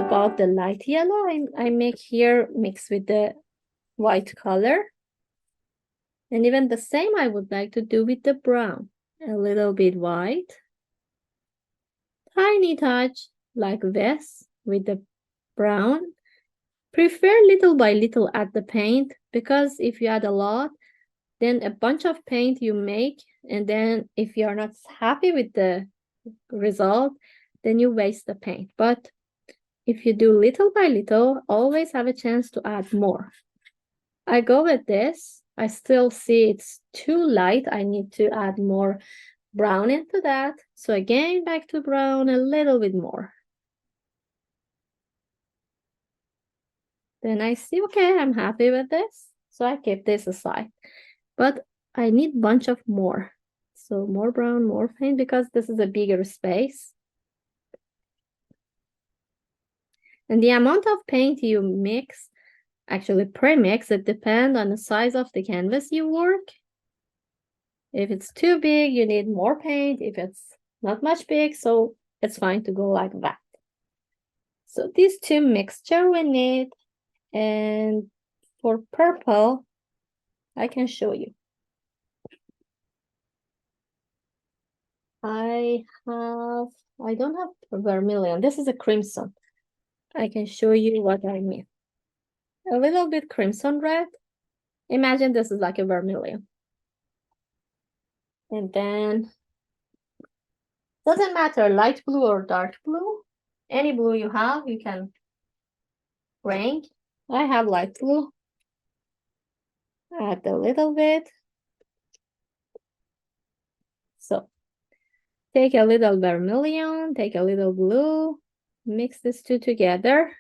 about the light yellow I make here mixed with the white color. And even the same I would like to do with the brown. A little bit white. Tiny touch like this with the brown. Prefer little by little add the paint, because if you add a lot, then a bunch of paint you make, and then if you're not happy with the result, then you waste the paint. But if you do little by little, always have a chance to add more. I go with this. I still see it's too light. I need to add more brown into that. So again, back to brown a little bit more. Then I see, okay, I'm happy with this. So I keep this aside. But I need a bunch of more. So more brown, more paint, because this is a bigger space. And the amount of paint you mix, actually pre-mix, it depends on the size of the canvas you work. If it's too big, you need more paint. If it's not much big, so it's fine to go like that. So these two mixture we need. And for purple, I can show you. I don't have vermilion. This is a crimson. I can show you what I mean. A little bit crimson red. Imagine this is like a vermilion. And then, doesn't matter light blue or dark blue. Any blue you have, you can bring. I have light blue. Add a little bit. So, take a little vermilion, take a little blue, mix these two together.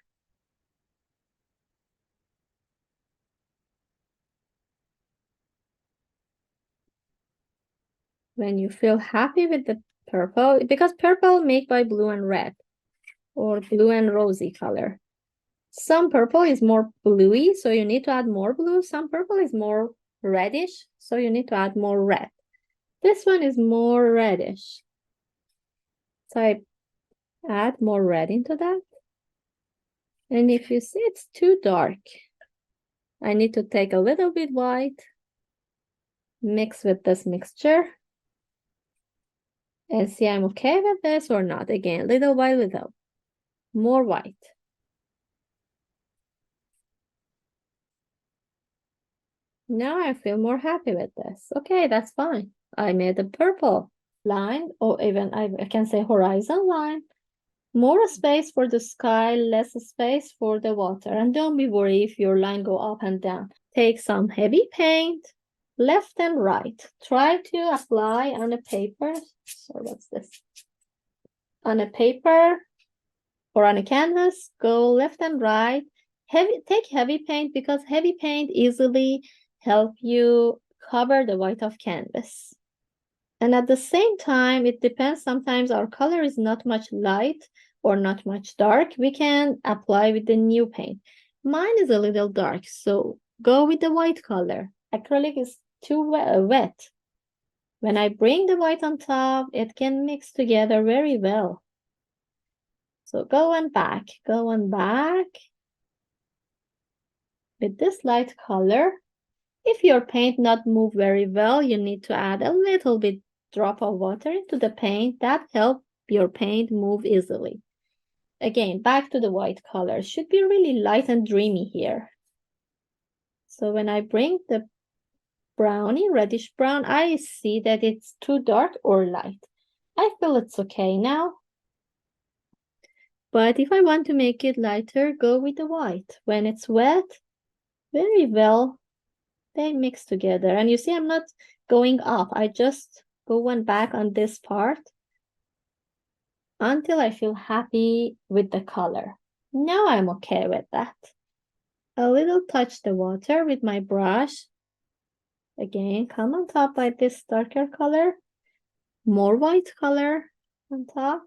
When you feel happy with the purple, because purple made by blue and red, or blue and rosy color. Some purple is more bluey, so you need to add more blue. Some purple is more reddish, so you need to add more red. This one is more reddish. So I add more red into that. And if you see it's too dark, I need to take a little bit white, mix with this mixture, and see I'm okay with this or not. Again, little by little, more white. Now I feel more happy with this. Okay, that's fine. I made a purple line, or even I can say horizon line. More space for the sky, less space for the water. And don't be worried if your line go up and down. Take some heavy paint, left and right. Try to apply on a paper. So what's this? On a paper or on a canvas, go left and right. Take heavy paint, because heavy paint easily help you cover the white of canvas. And at the same time, it depends. Sometimes our color is not much light or not much dark. We can apply with the new paint. Mine is a little dark, so go with the white color. Acrylic is too wet. When I bring the white on top, it can mix together very well. So go on back with this light color. If your paint not move very well, you need to add a little bit drop of water into the paint. That helps your paint move easily. Again, back to the white color. Should be really light and dreamy here. So when I bring the brownie, reddish brown, I see that it's too dark or light. I feel it's okay now. But if I want to make it lighter, go with the white. When it's wet, very well, they mix together. And you see, I'm not going up. I just go one back on this part until I feel happy with the color. Now I'm okay with that. A little touch the water with my brush. Again, come on top by this darker color. More white color on top.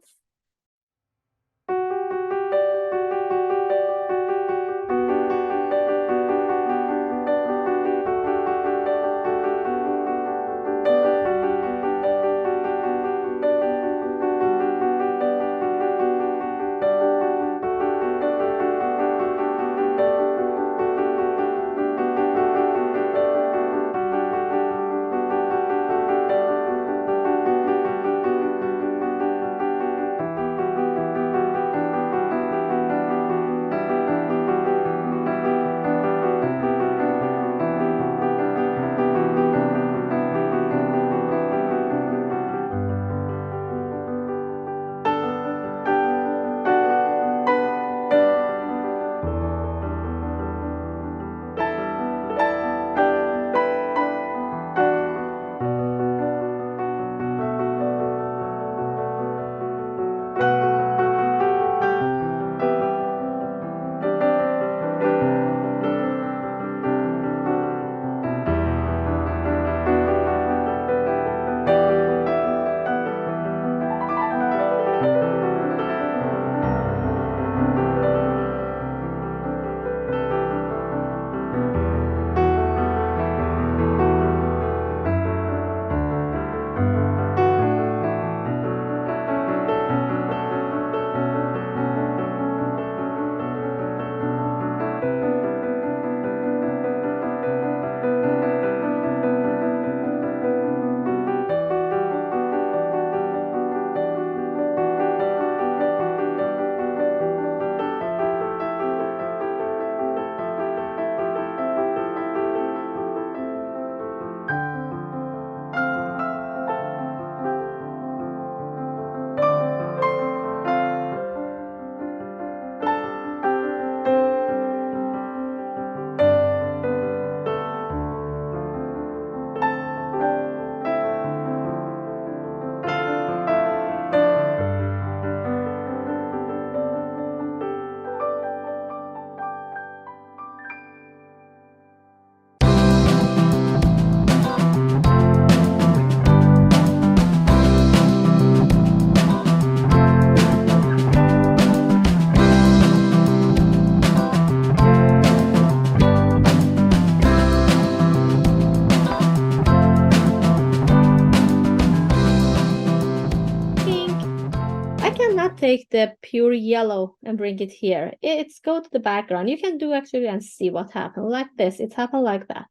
take the pure yellow and bring it here. It's go to the background. You can do actually and see what happened like this. It happened like that.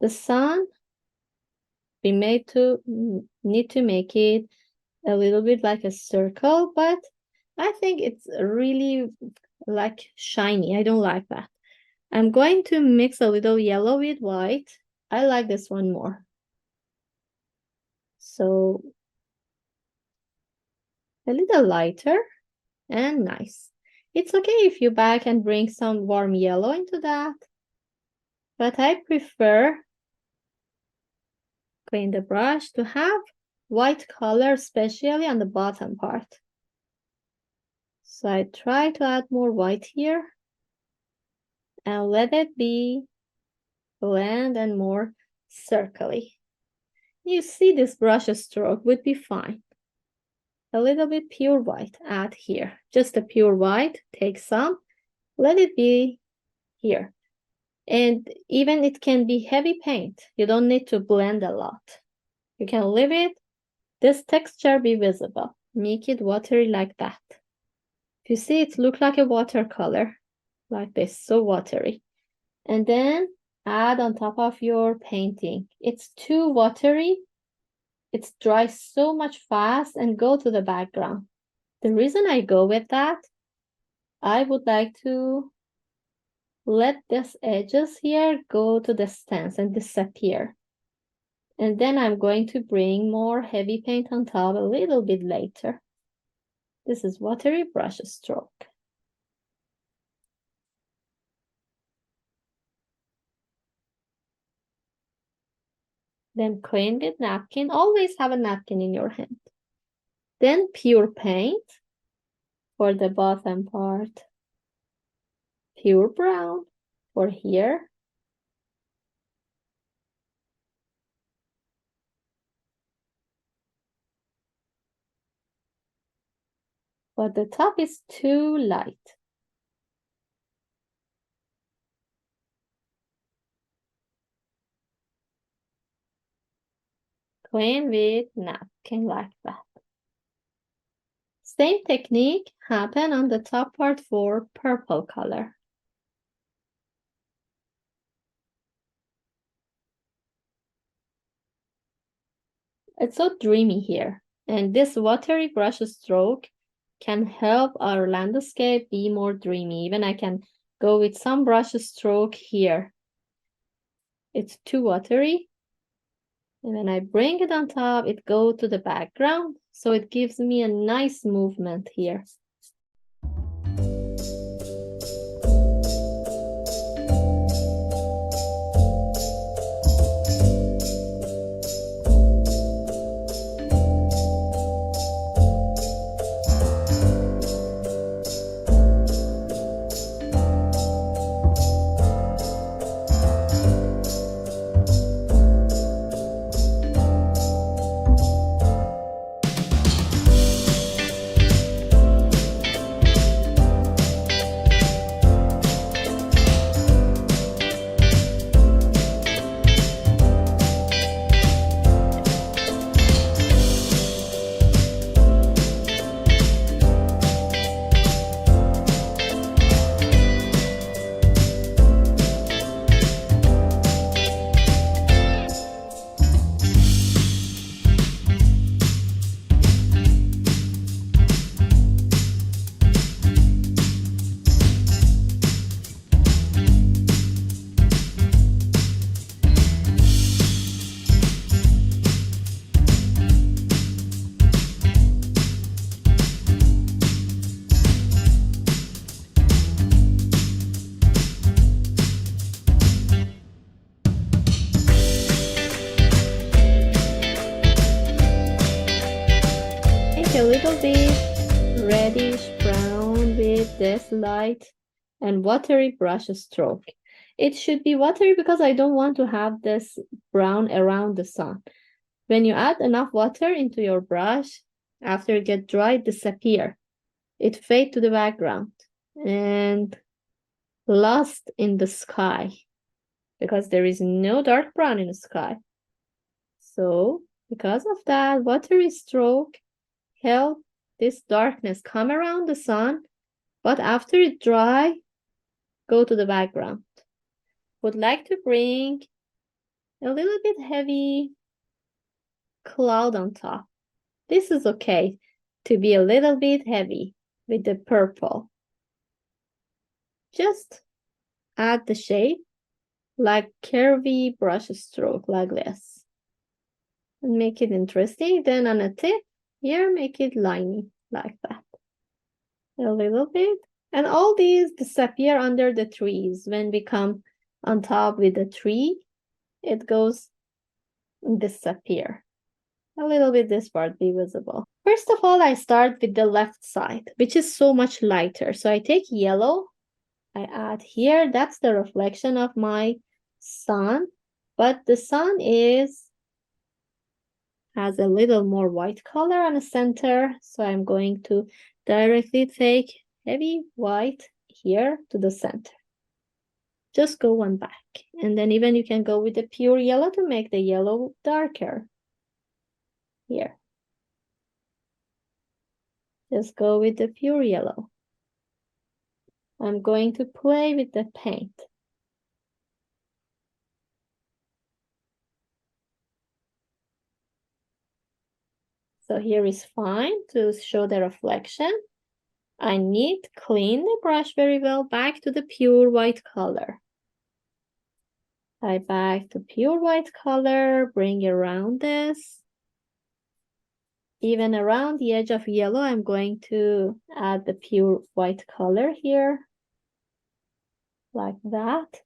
The sun, we need to make it a little bit like a circle, but I think it's really like shiny. I don't like that. I'm going to mix a little yellow with white. I like this one more. So a little lighter and nice. It's okay if you back and bring some warm yellow into that, but I prefer clean the brush to have white color, especially on the bottom part. So I try to add more white here and let it be blend and more circly. You see this brush stroke would be fine. A little bit pure white, add here. Just a pure white, take some, let it be here. And even it can be heavy paint. You don't need to blend a lot. You can leave it, this texture be visible. Make it watery like that. If you see, it look like a watercolor, like this, so watery. And then add on top of your painting. It's too watery. It dries so much fast and go to the background. The reason I go with that, I would like to let these edges here go to the stance and disappear. And then I'm going to bring more heavy paint on top a little bit later. This is watery brush stroke. Then clean with napkin. Always have a napkin in your hand. Then pure paint for the bottom part. Pure brown for here. But the top is too light. Clean with napkin like that. Same technique happen on the top part for purple color. It's so dreamy here, and this watery brush stroke can help our landscape be more dreamy. Even I can go with some brush stroke here. It's too watery. And when I bring it on top, it goes to the background. So it gives me a nice movement here. A little bit reddish brown with this light and watery brush stroke. It should be watery because I don't want to have this brown around the sun. When you add enough water into your brush, after it gets dry, it disappear. It fade to the background and lost in the sky because there is no dark brown in the sky. So because of that, watery stroke help this darkness come around the sun, but after it dry, go to the background. Would like to bring a little bit heavy cloud on top. This is okay to be a little bit heavy with the purple. Just add the shape like curvy brush stroke like this. And make it interesting. Then on a tip, here, make it liney like that. A little bit. And all these disappear under the trees. When we come on top with the tree, it goes disappear. A little bit this part be visible. First of all, I start with the left side, which is so much lighter. So I take yellow, I add here, that's the reflection of my sun, but the sun has a little more white color on the center. So I'm going to directly take heavy white here to the center. Just go one back. And then even you can go with the pure yellow to make the yellow darker. Here. Just go with the pure yellow. I'm going to play with the paint. So here is fine to show the reflection. I need to clean the brush very well back to the pure white color. I back to pure white color, bring around this. Even around the edge of yellow, I'm going to add the pure white color here. Like that.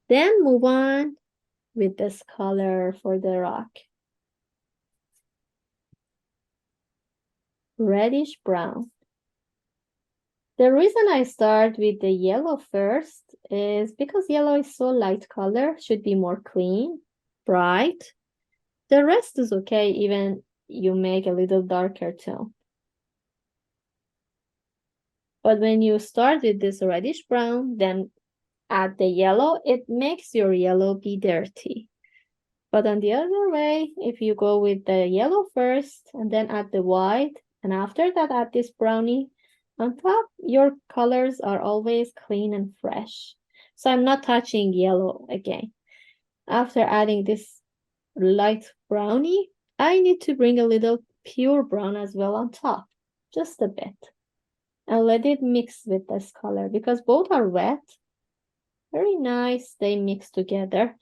Then move on with this color for the rock. Reddish brown. The reason I start with the yellow first is because yellow is so light color, should be more clean, bright. The rest is okay, even you make a little darker tone. But when you start with this reddish brown, then add the yellow, it makes your yellow be dirty. But on the other way, if you go with the yellow first and then add the white, and after that add this brownie on top, your colors are always clean and fresh. So I'm not touching yellow again. After adding this light brownie, I need to bring a little pure brown as well on top, just a bit. And let it mix with this color because both are wet. Very nice, they mix together.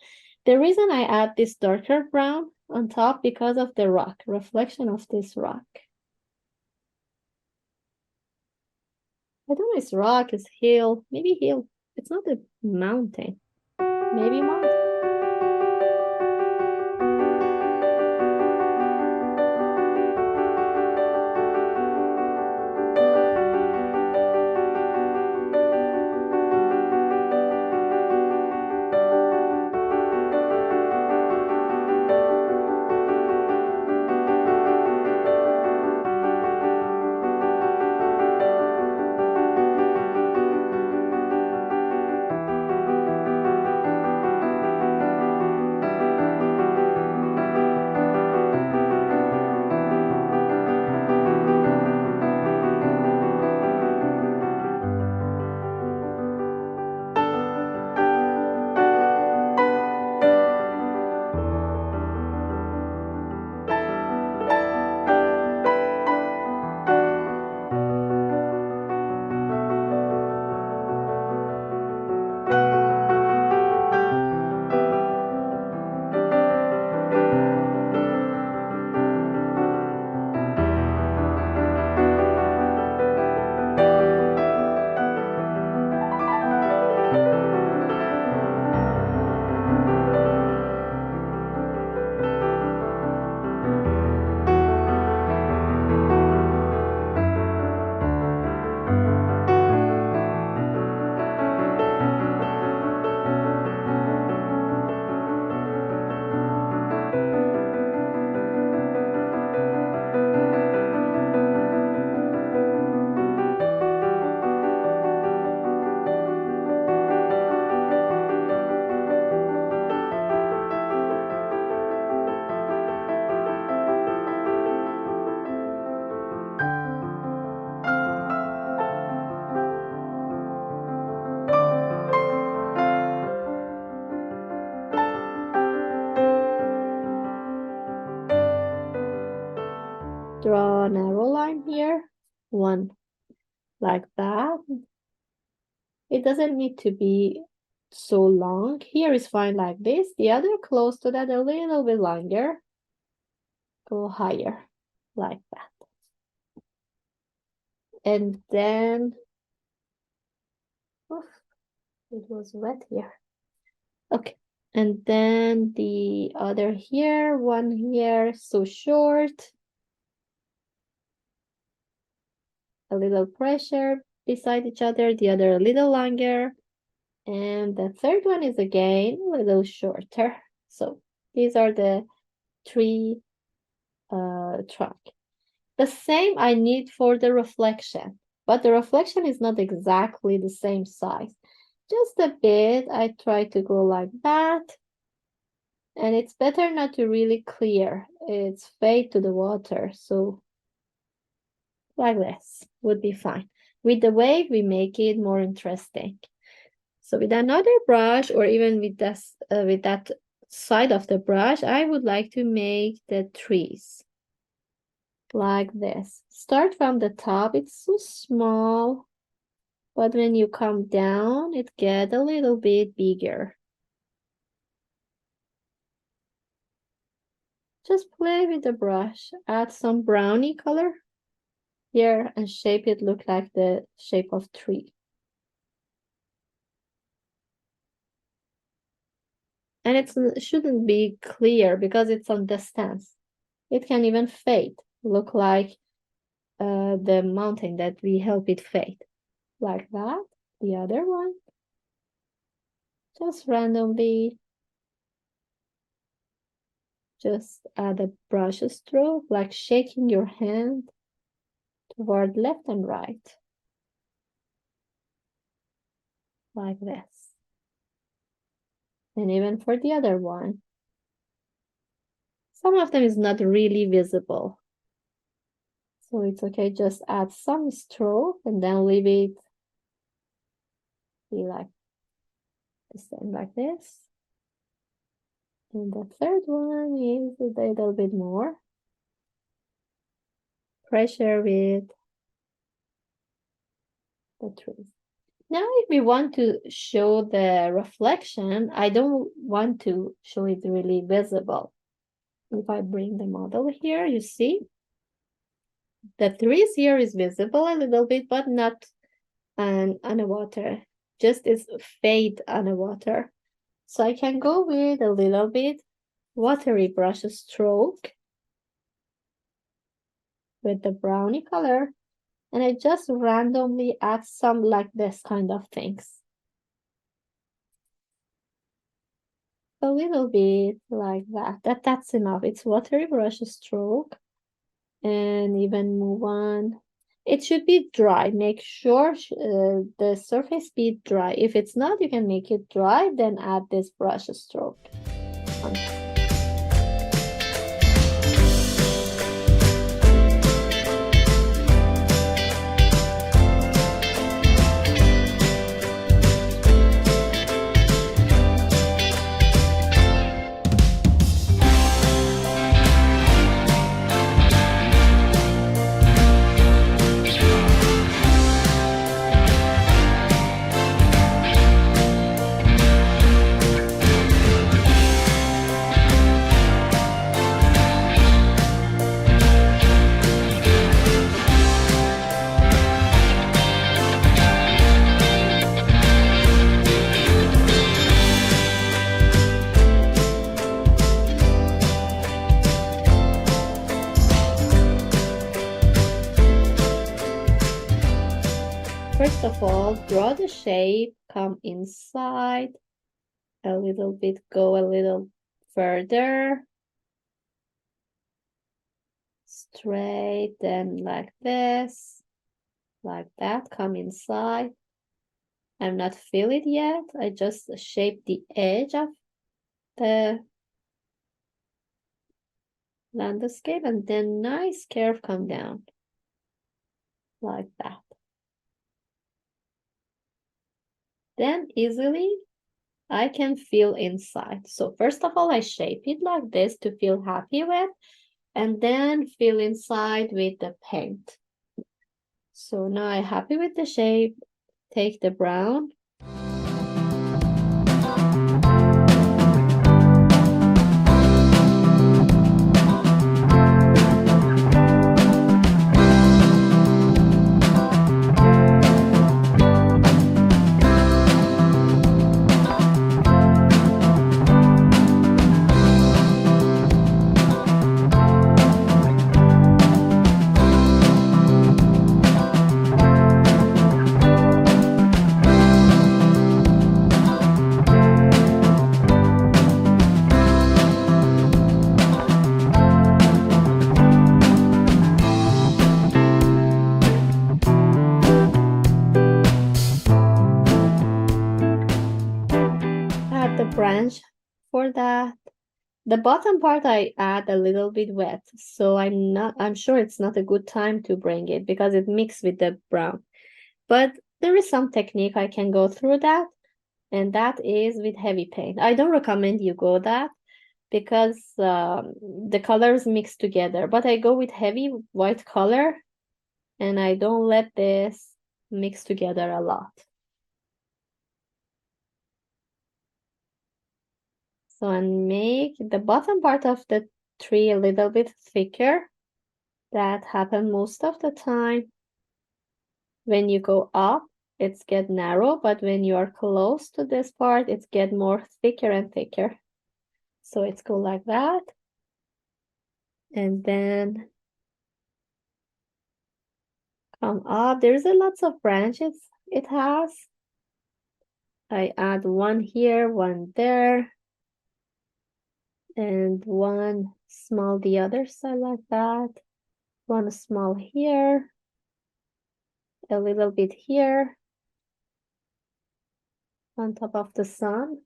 The reason I add this darker brown on top because of the rock, reflection of this rock. I don't know, it's rock, it's hill, maybe hill. It's not a mountain, maybe mountain. draw a narrow line here, one like that. It doesn't need to be so long. Here is fine like this. The other close to that, a little bit longer. Go higher, like that. And then, oof, it was wet here. Okay, and then the other here, one here, so short. A little pressure beside each other, the other a little longer. And the third one is again a little shorter. So these are the three track. The same I need for the reflection, but the reflection is not exactly the same size. Just a bit, I try to go like that. And it's better not to really clear. It's fade to the water, so like this would be fine. With the wave, we make it more interesting. So with another brush, or even with this, with that side of the brush, I would like to make the trees like this. Start from the top. It's so small, but when you come down, it gets a little bit bigger. Just play with the brush. Add some brownie color here and shape it look like the shape of tree. And it shouldn't be clear because it's on distance. It can even fade, look like the mountain that we help it fade. Like that. The other one. Just randomly, just add a brush stroke, like shaking your hand toward left and right. Like this. And even for the other one. Some of them is not really visible. So it's okay, just add some stroke and then leave it be like the same like this. And the third one is a little bit more pressure with the trees. Now, if we want to show the reflection, I don't want to show it really visible. If I bring the model here, you see the trees here is visible a little bit, but not on the water. Just is fade on the water. So I can go with a little bit watery brush stroke with the brownie color, and I just randomly add some like this kind of things. A little bit like that. That's enough. It's watery brush stroke, and even move on. It should be dry. Make sure the surface be dry. If it's not, you can make it dry, then add this brush stroke. First of all, draw the shape, come inside a little bit, go a little further, straight, then like this, like that, come inside. I'm not fill it yet, I just shape the edge of the landscape, and then nice curve come down, like that. Then easily I can fill inside. So first of all, I shape it like this to feel happy with. and then fill inside with the paint. So now I'm happy with the shape. Take the brown. Add the branch for that. The bottom part I add a little bit wet, so I'm sure it's not a good time to bring it because it mixed with the brown. But there is some technique I can go through that, and that is with heavy paint. I don't recommend you go that because the colors mix together, but I go with heavy white color and I don't let this mix together a lot. So I make the bottom part of the tree a little bit thicker. That happens most of the time. When you go up, it's get narrow, but when you are close to this part, it's get more thicker and thicker. So it's go like that. And then come up. There's a lots of branches it has. I add one here, one there, and one small the other side like that. One small here, a little bit here on top of the sun.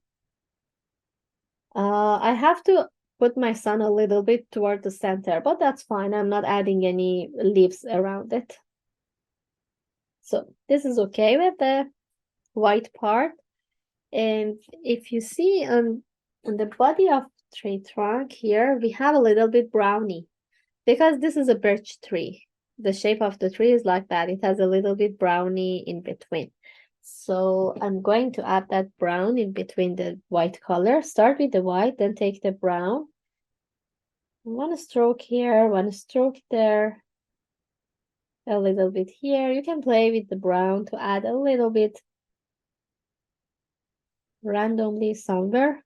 I have to put my sun a little bit toward the center, but that's fine. I'm not adding any leaves around it. So this is okay with the white part. And if you see on the body of tree trunk here, we have a little bit brownie because this is a birch tree. The shape of the tree is like that. It has a little bit brownie in between. So I'm going to add that brown in between the white color. Start with the white, then take the brown. One stroke here, one stroke there, a little bit here. You can play with the brown to add a little bit randomly somewhere.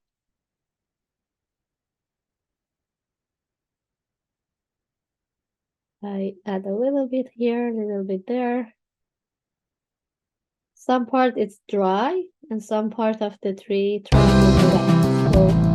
I add a little bit here, a little bit there. Some part it's dry and some part of the tree trunk is wet. So